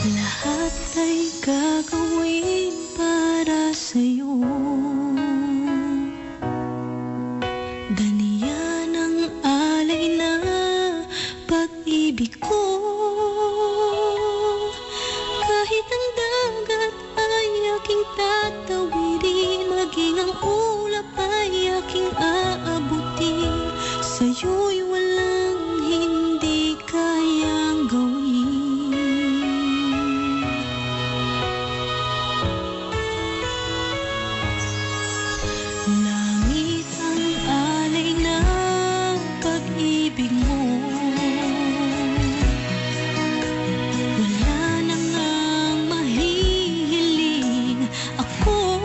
Lahat ay gagawin para sa'yo. Ganiyan ang alay na pag-ibig ko. Kahit ang dagat ay aking tatawirin, maging ang ulap ay aking aabutin, sa'yo'y walang hindi kayang gawin. Langit ang alay ng pag-ibig mo. Wala na ngang mahihiling ako.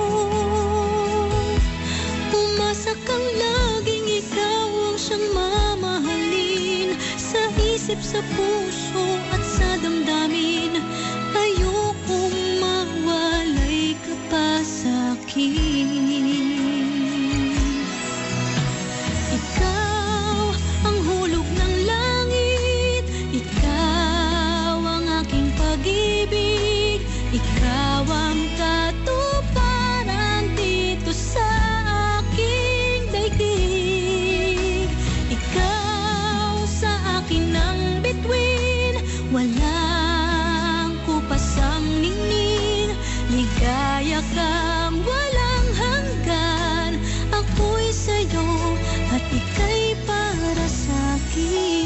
Umasa kang laging ikaw ang siyang mamahalin, sa isip, sa puso at sa damdamin. Ayokong mawalay ka pa sa'kin. Ikaw ang hulog ng langit, ikaw ang aking pag-ibig, ikaw ang katuparan dito sa aking daigdig. Ikaw sa akin ang bituin, walang kupasang ningning. Ligaya kang walang hanggan, ako'y sa'yo at ika'y para sa'kin.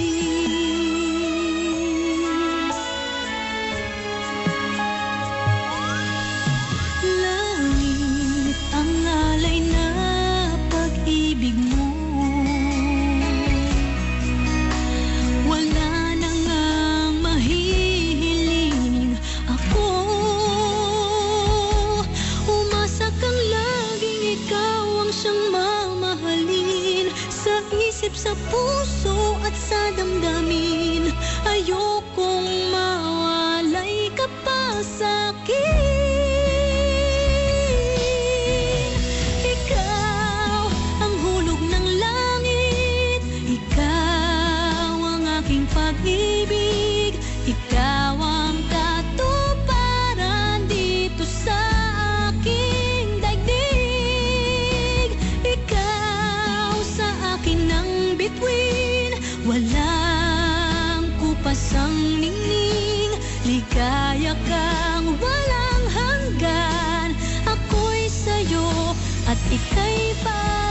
Langit ang alay na pag-ibig mo. Wala na ngang mahihiling ako. Umasa kang laging ikaw ang siyang mamahalin, sa isip, sa puso at sa damdamin. Ayokong mawalay ka pa sa'kin. Ikaw ang hulog ng langit, ikaw ang aking pag-ibig, ikaw ang katuparan dito sa aking daigdig. Ikaw sa akin ang bituin, walang kupasang ningning. Ligaya kang walang hanggan, ako'y sa'yo at ika'y para